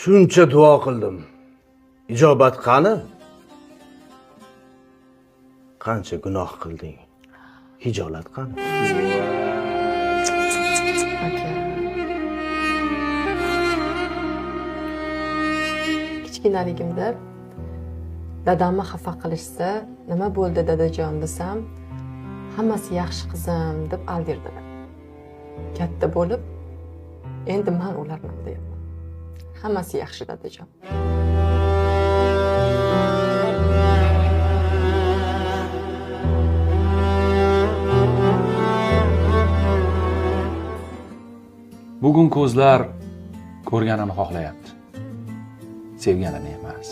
Shuncha duo qildim. Ijobat qani? Qancha gunoh qilding? Hijolat qani? Aka. Kichkinaligimda dadamni xafa qilishsa, nima bo'ldi dadajon desam, hammasi yaxshi qizim deb aldirdilar. Katta bo'lib, endi men ularman deyapman. Hammasi yaxshi dadajon. Bugun ko'zlar ko'rganini xohlayapti. Sevganini emas.